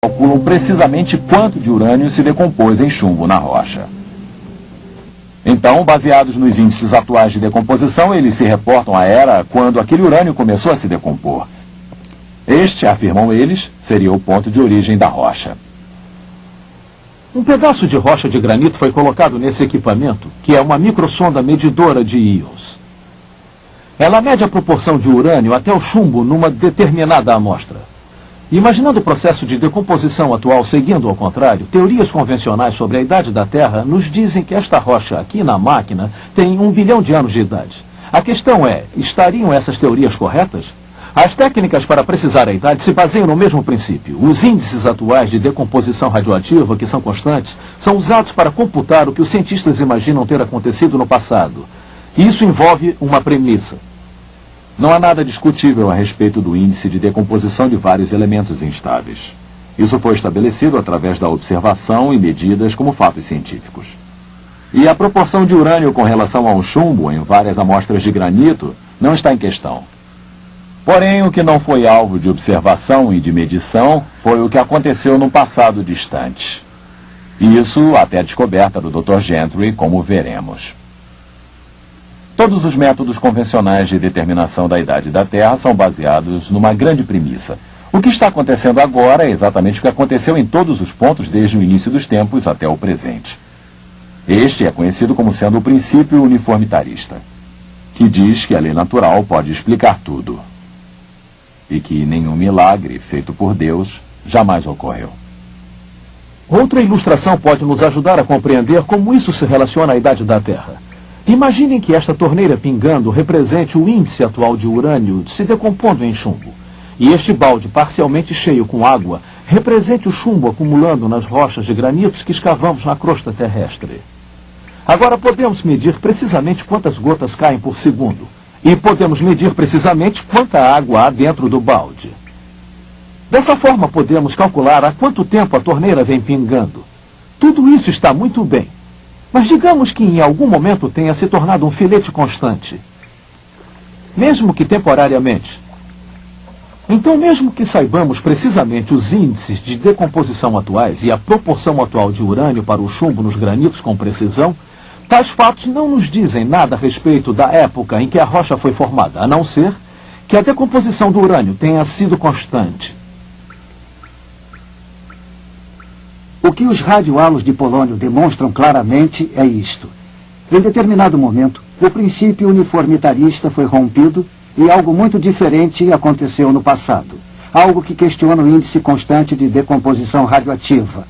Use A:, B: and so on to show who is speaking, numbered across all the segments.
A: calculam precisamente quanto de urânio se decompôs em chumbo na rocha. Então, baseados nos índices atuais de decomposição, eles se reportam à era quando aquele urânio começou a se decompor. Este, afirmam eles, seria o ponto de origem da rocha.
B: Um pedaço de rocha de granito foi colocado nesse equipamento, que é uma microsonda medidora de íons. Ela mede a proporção de urânio até o chumbo numa determinada amostra. Imaginando o processo de decomposição atual seguindo ao contrário, teorias convencionais sobre a idade da Terra nos dizem que esta rocha aqui na máquina tem 1 bilhão de anos de idade. A questão é, estariam essas teorias corretas? As técnicas para precisar a idade se baseiam no mesmo princípio. Os índices atuais de decomposição radioativa, que são constantes, são usados para computar o que os cientistas imaginam ter acontecido no passado. E isso envolve uma premissa. Não há nada discutível a respeito do índice de decomposição de vários elementos instáveis. Isso foi estabelecido através da observação e medidas como fatos científicos. E a proporção de urânio com relação ao chumbo em várias amostras de granito não está em questão. Porém, o que não foi alvo de observação e de medição foi o que aconteceu no passado distante. E isso até a descoberta do Dr. Gentry, como veremos. Todos os métodos convencionais de determinação da idade da Terra são baseados numa grande premissa. O que está acontecendo agora é exatamente o que aconteceu em todos os pontos desde o início dos tempos até o presente. Este é conhecido como sendo o princípio uniformitarista, que diz que a lei natural pode explicar tudo. E que nenhum milagre feito por Deus jamais ocorreu. Outra ilustração pode nos ajudar a compreender como isso se relaciona à idade da Terra. Imaginem que esta torneira pingando represente o índice atual de urânio se decompondo em chumbo. E este balde parcialmente cheio com água represente o chumbo acumulando nas rochas de granitos que escavamos na crosta terrestre. Agora podemos medir precisamente quantas gotas caem por segundo. E podemos medir precisamente quanta água há dentro do balde. Dessa forma podemos calcular há quanto tempo a torneira vem pingando. Tudo isso está muito bem. Mas digamos que em algum momento tenha se tornado um filete constante. Mesmo que temporariamente. Então, mesmo que saibamos precisamente os índices de decomposição atuais e a proporção atual de urânio para o chumbo nos granitos com precisão, tais fatos não nos dizem nada a respeito da época em que a rocha foi formada, a não ser que a decomposição do urânio tenha sido constante.
C: O que os radiohalos de polônio demonstram claramente é isto. Em determinado momento, o princípio uniformitarista foi rompido e algo muito diferente aconteceu no passado. Algo que questiona o índice constante de decomposição radioativa.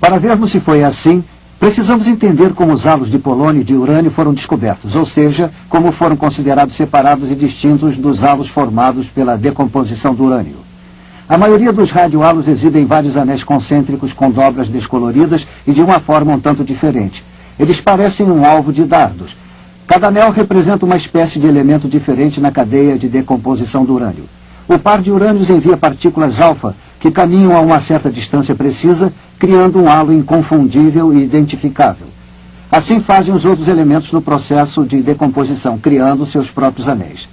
C: Para vermos se foi assim, precisamos entender como os halos de polônio e de urânio foram descobertos, ou seja, como foram considerados separados e distintos dos halos formados pela decomposição do urânio. A maioria dos radiohalos exibem vários anéis concêntricos com dobras descoloridas e de uma forma um tanto diferente. Eles parecem um alvo de dardos. Cada anel representa uma espécie de elemento diferente na cadeia de decomposição do urânio. O par de urânios envia partículas alfa que caminham a uma certa distância precisa, criando um halo inconfundível e identificável. Assim fazem os outros elementos no processo de decomposição, criando seus próprios anéis.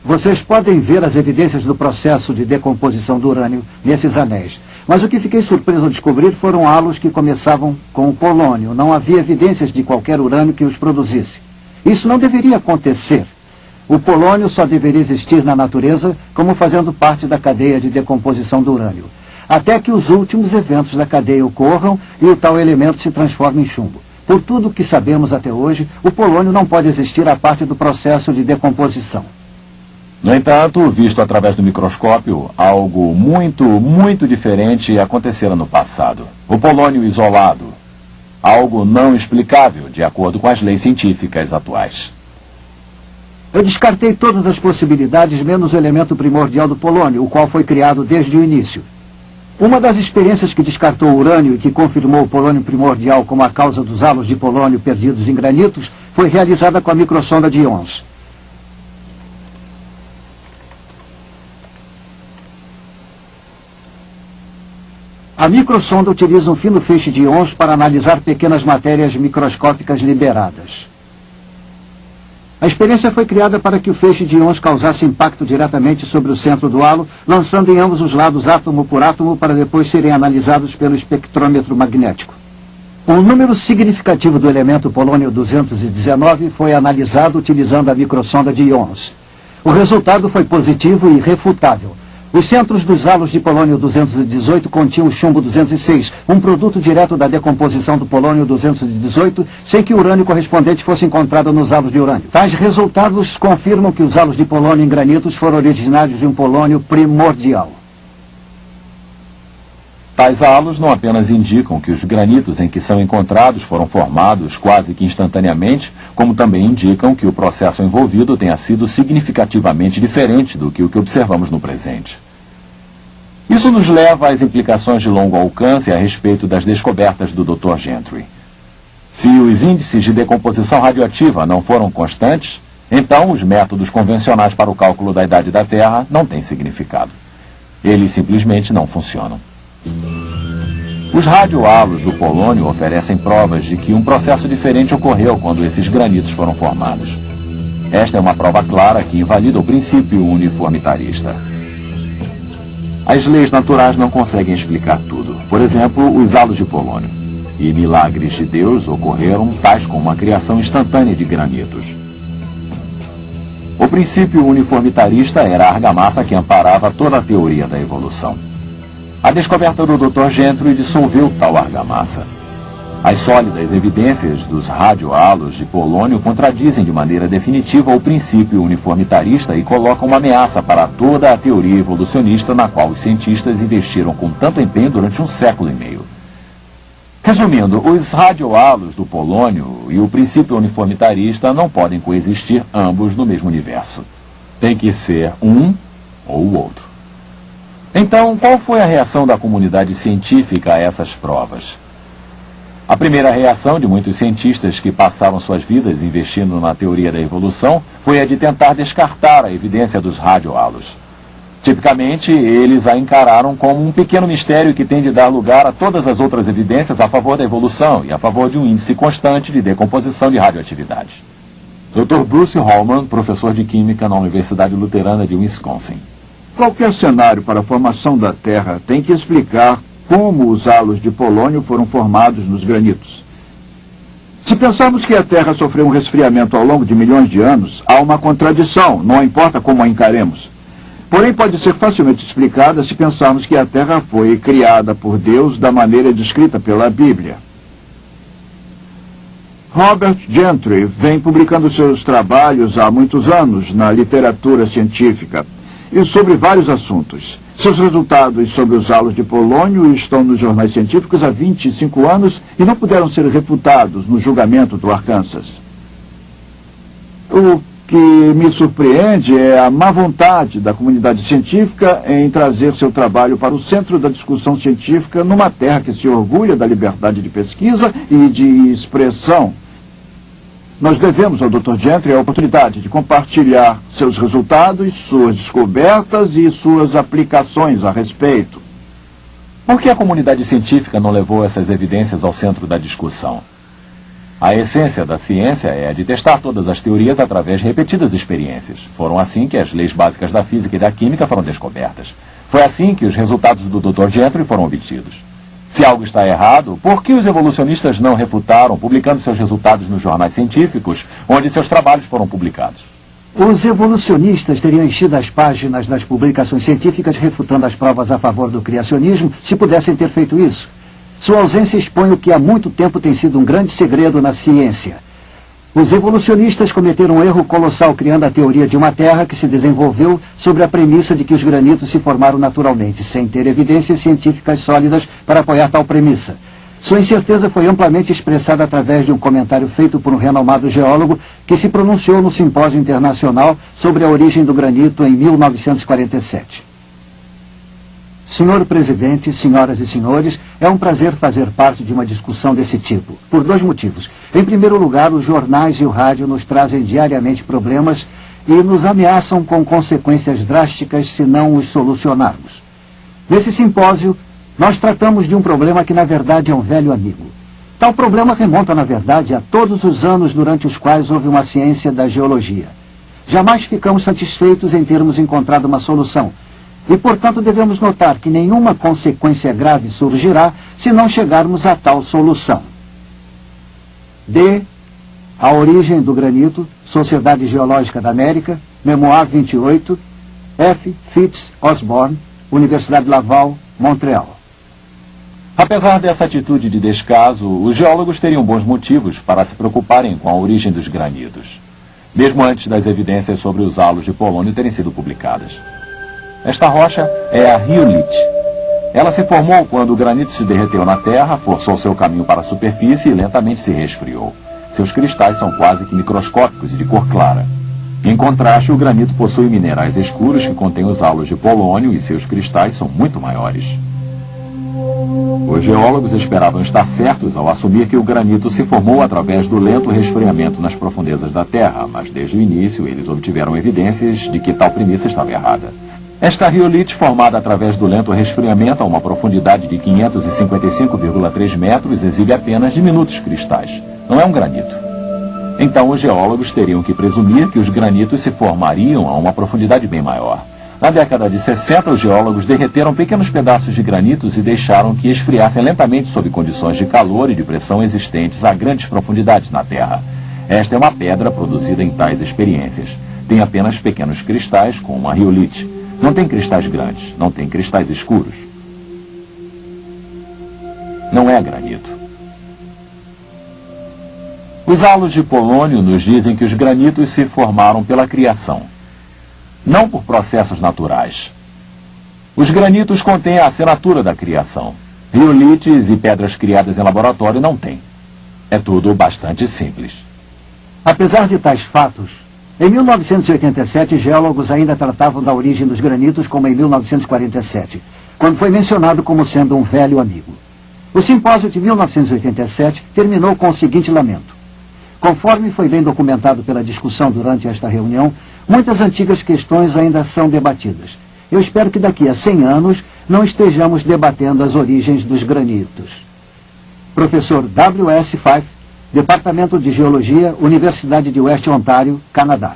C: Vocês podem ver as evidências do processo de decomposição do urânio nesses anéis. Mas o que fiquei surpreso ao descobrir foram halos que começavam com o polônio. Não havia evidências de qualquer urânio que os produzisse. Isso não deveria acontecer. O polônio só deveria existir na natureza como fazendo parte da cadeia de decomposição do urânio, até que os últimos eventos da cadeia ocorram e o tal elemento se transforme em chumbo. Por tudo o que sabemos até hoje, o polônio não pode existir a parte do processo de decomposição.
A: No entanto, visto através do microscópio, algo muito diferente acontecera no passado. O polônio isolado. Algo não explicável, de acordo com as leis científicas atuais.
C: Eu descartei todas as possibilidades, menos o elemento primordial do polônio, o qual foi criado desde o início. Uma das experiências que descartou o urânio e que confirmou o polônio primordial como a causa dos halos de polônio perdidos em granitos foi realizada com a microsonda de íons. A microsonda utiliza um fino feixe de íons para analisar pequenas matérias microscópicas liberadas. A experiência foi criada para que o feixe de íons causasse impacto diretamente sobre o centro do halo, lançando em ambos os lados átomo por átomo para depois serem analisados pelo espectrômetro magnético. Um número significativo do elemento polônio-219 foi analisado utilizando a microsonda de íons. O resultado foi positivo e irrefutável. Os centros dos halos de polônio-218 continham chumbo-206, um produto direto da decomposição do polônio-218, sem que o urânio correspondente fosse encontrado nos halos de urânio. Tais resultados confirmam que os halos de polônio em granitos foram originários de um polônio primordial.
A: Tais halos não apenas indicam que os granitos em que são encontrados foram formados quase que instantaneamente, como também indicam que o processo envolvido tenha sido significativamente diferente do que o que observamos no presente. Isso nos leva às implicações de longo alcance a respeito das descobertas do Dr. Gentry. Se os índices de decomposição radioativa não foram constantes, então os métodos convencionais para o cálculo da idade da Terra não têm significado. Eles simplesmente não funcionam. Os radiohalos do polônio oferecem provas de que um processo diferente ocorreu quando esses granitos foram formados. Esta é uma prova clara que invalida o princípio uniformitarista. As leis naturais não conseguem explicar tudo. Por exemplo, os halos de polônio. E milagres de Deus ocorreram, tais como a criação instantânea de granitos. O princípio uniformitarista era a argamassa que amparava toda a teoria da evolução. A descoberta do Dr. Gentry dissolveu tal argamassa. As sólidas evidências dos radiohalos de polônio contradizem de maneira definitiva o princípio uniformitarista e colocam uma ameaça para toda a teoria evolucionista na qual os cientistas investiram com tanto empenho durante um século e meio. Resumindo, os radiohalos do polônio e o princípio uniformitarista não podem coexistir ambos no mesmo universo. Tem que ser um ou o outro. Então, qual foi a reação da comunidade científica a essas provas? A primeira reação de muitos cientistas que passaram suas vidas investindo na teoria da evolução foi a de tentar descartar a evidência dos radiohalos. Tipicamente, eles a encararam como um pequeno mistério que tem de dar lugar a todas as outras evidências a favor da evolução e a favor de um índice constante de decomposição de radioatividade. Dr. Bruce Holman, professor de Química na Universidade Luterana de Wisconsin.
D: Qualquer cenário para a formação da Terra tem que explicar como os halos de polônio foram formados nos granitos. Se pensarmos que a Terra sofreu um resfriamento ao longo de milhões de anos, há uma contradição, não importa como a encaremos. Porém, pode ser facilmente explicada se pensarmos que a Terra foi criada por Deus da maneira descrita pela Bíblia. Robert Gentry vem publicando seus trabalhos há muitos anos na literatura científica e sobre vários assuntos. Seus resultados sobre os halos de polônio estão nos jornais científicos há 25 anos e não puderam ser refutados no julgamento do Arkansas. O que me surpreende é a má vontade da comunidade científica em trazer seu trabalho para o centro da discussão científica numa terra que se orgulha da liberdade de pesquisa e de expressão. Nós devemos ao Dr. Gentry a oportunidade de compartilhar seus resultados, suas descobertas e suas aplicações a respeito.
A: Por que a comunidade científica não levou essas evidências ao centro da discussão? A essência da ciência é a de testar todas as teorias através de repetidas experiências. Foram assim que as leis básicas da física e da química foram descobertas. Foi assim que os resultados do Dr. Gentry foram obtidos. Se algo está errado, por que os evolucionistas não refutaram, publicando seus resultados nos jornais científicos, onde seus trabalhos foram publicados?
C: Os evolucionistas teriam enchido as páginas das publicações científicas refutando as provas a favor do criacionismo se pudessem ter feito isso. Sua ausência expõe o que há muito tempo tem sido um grande segredo na ciência. Os evolucionistas cometeram um erro colossal criando a teoria de uma Terra que se desenvolveu sobre a premissa de que os granitos se formaram naturalmente, sem ter evidências científicas sólidas para apoiar tal premissa. Sua incerteza foi amplamente expressada através de um comentário feito por um renomado geólogo que se pronunciou no Simpósio Internacional sobre a origem do granito em 1947. Senhor Presidente, senhoras e senhores, é um prazer fazer parte de uma discussão desse tipo, por dois motivos. Em primeiro lugar, os jornais e o rádio nos trazem diariamente problemas e nos ameaçam com consequências drásticas se não os solucionarmos. Nesse simpósio, nós tratamos de um problema que, na verdade, é um velho amigo. Tal problema remonta, na verdade, a todos os anos durante os quais houve uma ciência da geologia. Jamais ficamos satisfeitos em termos encontrado uma solução. E, portanto, devemos notar que nenhuma consequência grave surgirá se não chegarmos a tal solução. D. A origem do granito, Sociedade Geológica da América, Memoir 28, F. Fitz Osborne, Universidade Laval, Montreal.
A: Apesar dessa atitude de descaso, os geólogos teriam bons motivos para se preocuparem com a origem dos granitos, mesmo antes das evidências sobre os halos de polônio terem sido publicadas. Esta rocha é a rhyolite. Ela se formou quando o granito se derreteu na terra, forçou seu caminho para a superfície e lentamente se resfriou. Seus cristais são quase que microscópicos e de cor clara. Em contraste, o granito possui minerais escuros que contêm os halos de polônio e seus cristais são muito maiores. Os geólogos esperavam estar certos ao assumir que o granito se formou através do lento resfriamento nas profundezas da Terra, mas desde o início eles obtiveram evidências de que tal premissa estava errada. Esta rhyolite, formada através do lento resfriamento a uma profundidade de 555,3 metros, exibe apenas diminutos cristais. Não é um granito. Então os geólogos teriam que presumir que os granitos se formariam a uma profundidade bem maior. Na década de 60, os geólogos derreteram pequenos pedaços de granitos e deixaram que esfriassem lentamente sob condições de calor e de pressão existentes a grandes profundidades na Terra. Esta é uma pedra produzida em tais experiências. Tem apenas pequenos cristais, como uma rhyolite. Não tem cristais grandes, não tem cristais escuros. Não é granito. Os halos de polônio nos dizem que os granitos se formaram pela criação, não por processos naturais. Os granitos contêm a assinatura da criação. Rhyolites e pedras criadas em laboratório não têm. É tudo bastante simples.
C: Apesar de tais fatos, em 1987, geólogos ainda tratavam da origem dos granitos como em 1947, quando foi mencionado como sendo um velho amigo. O simpósio de 1987 terminou com o seguinte lamento. Conforme foi bem documentado pela discussão durante esta reunião, muitas antigas questões ainda são debatidas. Eu espero que daqui a 100 anos não estejamos debatendo as origens dos granitos. Professor W.S. Fife, Departamento de Geologia, Universidade de West Ontário, Canadá.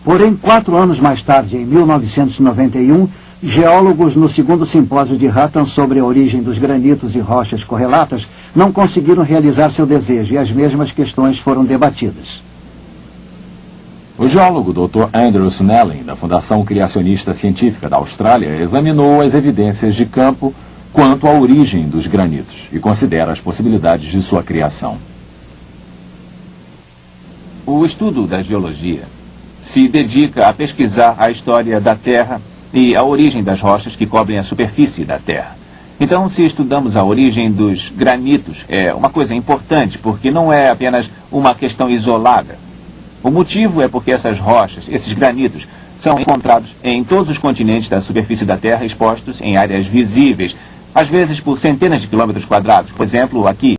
C: Porém, 4 anos mais tarde, em 1991, geólogos no segundo simpósio de Hutton sobre a origem dos granitos e rochas correlatas não conseguiram realizar seu desejo e as mesmas questões foram debatidas.
A: O geólogo Dr. Andrew Snelling, da Fundação Criacionista Científica da Austrália, examinou as evidências de campo quanto à origem dos granitos e considera as possibilidades de sua criação.
E: O estudo da geologia se dedica a pesquisar a história da Terra e a origem das rochas que cobrem a superfície da Terra. Então, se estudamos a origem dos granitos, é uma coisa importante, porque não é apenas uma questão isolada. O motivo é porque essas rochas, esses granitos, são encontrados em todos os continentes da superfície da Terra, expostos em áreas visíveis, às vezes por centenas de quilômetros quadrados. Por exemplo, aqui,